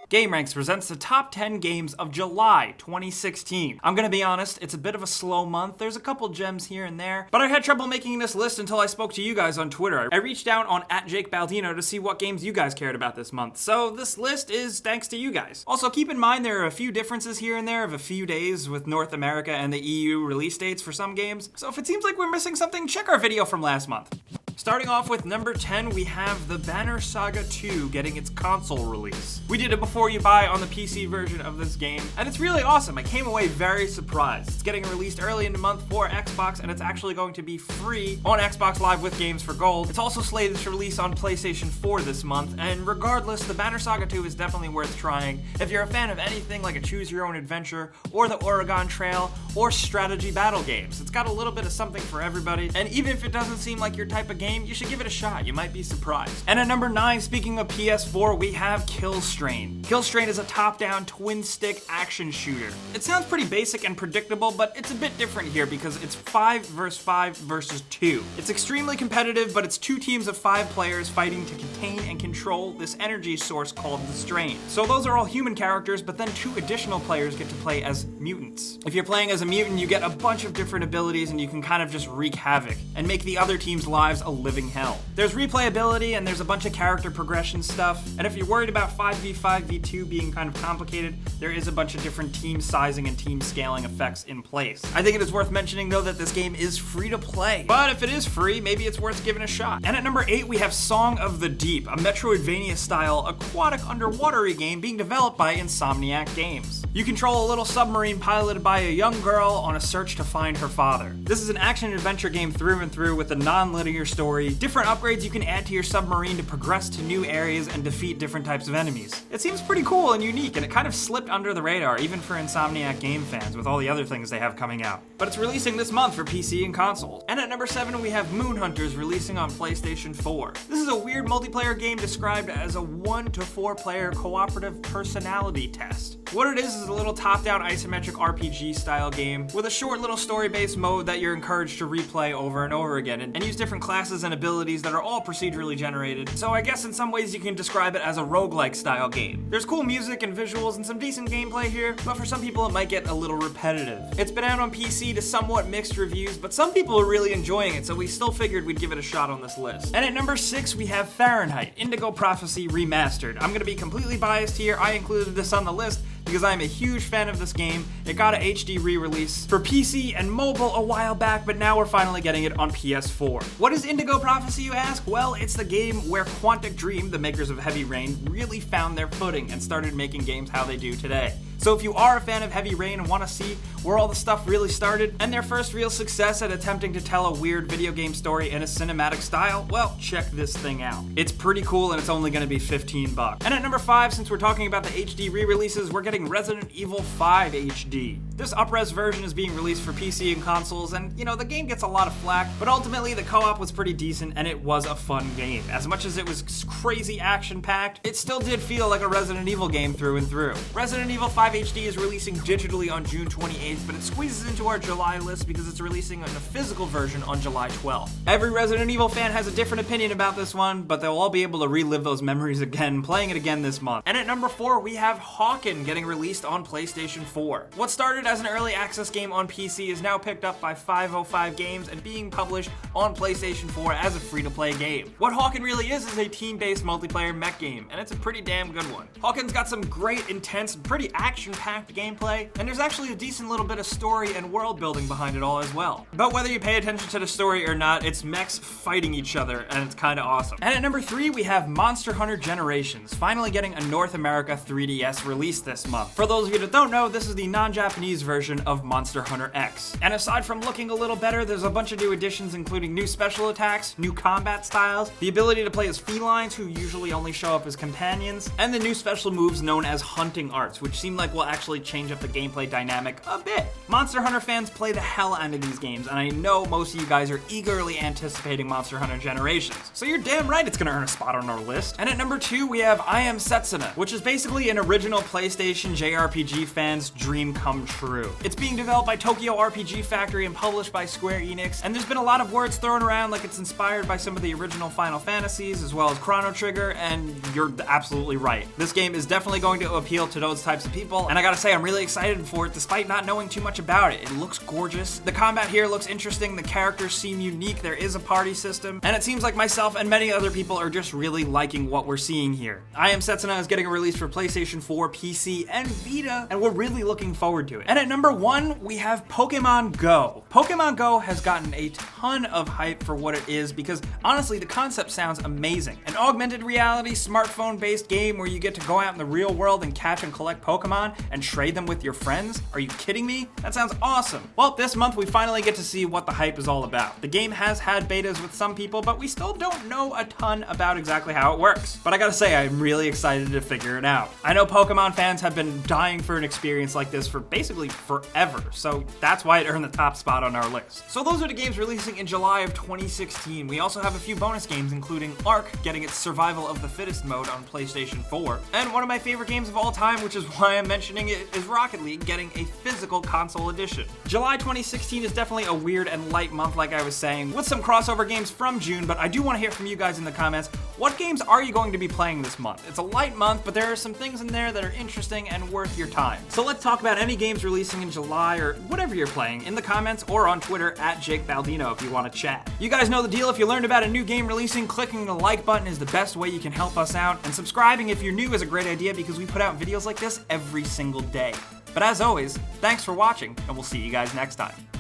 gameranx presents the top 10 games of July 2016. I'm gonna be honest, it's a bit of a slow month. There's a couple gems here and there, but I had trouble making this list until I spoke to you guys on Twitter. I reached out on @JakeBaldino to see what games you guys cared about this month, so this list is thanks to you guys. Also, keep in mind there are a few differences here and there of a few days with North America and the EU release dates for some games, so if it seems like we're missing something, check our video from last month. Starting off with number 10, we have the Banner Saga 2 getting its console release. We did a before you buy on the PC version of this game, and it's really awesome. I came away very surprised. It's getting released early in the month for Xbox, and it's actually going to be free on Xbox Live with Games for Gold. It's also slated to release on PlayStation 4 this month, and regardless, the Banner Saga 2 is definitely worth trying if you're a fan of anything like a choose-your-own-adventure, or the Oregon Trail, or strategy battle games. It's got a little bit of something for everybody, and even if it doesn't seem like your type of game, you should give it a shot. You might be surprised. And at number 9, speaking of PS4, we have Killstrain. Killstrain is a top-down twin-stick action shooter. It sounds pretty basic and predictable, but it's a bit different here because it's 5 versus 5 versus 2. It's extremely competitive, but it's 2 teams of 5 players fighting to contain and control this energy source called the Strain. So those are all human characters, but then 2 additional players get to play as mutants. If you're playing as a mutant, you get a bunch of different abilities and you can kind of just wreak havoc and make the other team's lives a living hell. There's replayability and there's a bunch of character progression stuff, and if you're worried about 5v5v2 being kind of complicated, there is a bunch of different team sizing and team scaling effects in place. I think it is worth mentioning though that this game is free to play, but if it is free, maybe it's worth giving a shot. And at number 8, we have Song of the Deep, a Metroidvania-style aquatic underwater-y game being developed by Insomniac Games. You control a little submarine piloted by a young girl on a search to find her father. This is an action-adventure game through and through with a non-linear story, different upgrades you can add to your submarine to progress to new areas and defeat different types of enemies. It seems pretty cool and unique, and it kind of slipped under the radar, even for Insomniac Game fans with all the other things they have coming out. But it's releasing this month for PC and consoles. And at number 7, we have Moonhunters releasing on PlayStation 4. This is a weird multiplayer game described as a 1 to 4 player cooperative personality test. What it is a little top-down isometric RPG style game with a short little story-based mode that you're encouraged to replay over and over again and use different classes and abilities that are all procedurally generated. So I guess in some ways you can describe it as a roguelike style game. There's cool music and visuals and some decent gameplay here, but for some people it might get a little repetitive. It's been out on PC to somewhat mixed reviews, but some people are really enjoying it, so we still figured we'd give it a shot on this list. And at number 6, we have Fahrenheit, Indigo Prophecy Remastered. I'm gonna be completely biased here. I included this on the list because I'm a huge fan of this game. It got a HD re-release for PC and mobile a while back, but now we're finally getting it on PS4. What is Indigo Prophecy, you ask? Well, it's the game where Quantic Dream, the makers of Heavy Rain, really found their footing and started making games how they do today. So if you are a fan of Heavy Rain and want to see where all the stuff really started and their first real success at attempting to tell a weird video game story in a cinematic style, well, check this thing out. It's pretty cool and it's only going to be $15. And at number 5, since we're talking about the HD re-releases, we're getting Resident Evil 5 HD. This up-res version is being released for PC and consoles, and you know, the game gets a lot of flack, but ultimately the co-op was pretty decent and it was a fun game. As much as it was crazy action-packed, it still did feel like a Resident Evil game through and through. Resident Evil 5 HD is releasing digitally on June 28th, but it squeezes into our July list because it's releasing in a physical version on July 12th. Every Resident Evil fan has a different opinion about this one, but they'll all be able to relive those memories again, playing it again this month. And at number 4, we have Hawken getting released on PlayStation 4. What started as an early access game on PC is now picked up by 505 Games and being published on PlayStation 4 as a free-to-play game. What Hawken really is a team-based multiplayer mech game, and it's a pretty damn good one. Hawken's got some great, intense, pretty action-packed gameplay, and there's actually a decent little bit of story and world building behind it all as well. But whether you pay attention to the story or not, it's mechs fighting each other, and it's kinda awesome. And at number 3, we have Monster Hunter Generations, finally getting a North America 3DS release this month. For those of you that don't know, this is the non-Japanese version of Monster Hunter X. And aside from looking a little better, there's a bunch of new additions including new special attacks, new combat styles, the ability to play as felines who usually only show up as companions, and the new special moves known as hunting arts, which seem like will actually change up the gameplay dynamic a bit. Monster Hunter fans play the hell out of these games, and I know most of you guys are eagerly anticipating Monster Hunter Generations. So you're damn right it's gonna earn a spot on our list. And at number 2, we have Am Setsuna, which is basically an original PlayStation JRPG fan's dream come true. true. It's being developed by Tokyo RPG Factory and published by Square Enix, and there's been a lot of words thrown around like it's inspired by some of the original Final Fantasies as well as Chrono Trigger, and you're absolutely right. This game is definitely going to appeal to those types of people, and I gotta say, I'm really excited for it despite not knowing too much about it. It looks gorgeous, the combat here looks interesting, the characters seem unique, there is a party system, and it seems like myself and many other people are just really liking what we're seeing here. I Am Setsuna is getting a release for PlayStation 4, PC, and Vita, and we're really looking forward to it. And at number 1, we have Pokemon Go. Pokemon Go has gotten a ton of hype for what it is because honestly, the concept sounds amazing. An augmented reality, smartphone-based game where you get to go out in the real world and catch and collect Pokemon and trade them with your friends? Are you kidding me? That sounds awesome. Well, this month we finally get to see what the hype is all about. The game has had betas with some people, but we still don't know a ton about exactly how it works. But I gotta say, I'm really excited to figure it out. I know Pokemon fans have been dying for an experience like this for basically forever, so that's why it earned the top spot on our list. So those are the games releasing in July of 2016. We also have a few bonus games, including Ark getting its Survival of the Fittest mode on PlayStation 4, and one of my favorite games of all time, which is why I'm mentioning it, is Rocket League getting a physical console edition. July 2016 is definitely a weird and light month, like I was saying, with some crossover games from June, but I do want to hear from you guys in the comments. What games are you going to be playing this month? It's a light month, but there are some things in there that are interesting and worth your time. So let's talk about any games releasing in July or whatever you're playing in the comments or on Twitter at Jake Baldino if you want to chat. You guys know the deal. If you learned about a new game releasing, clicking the like button is the best way you can help us out, and subscribing if you're new is a great idea because we put out videos like this every single day. But as always, thanks for watching, and we'll see you guys next time.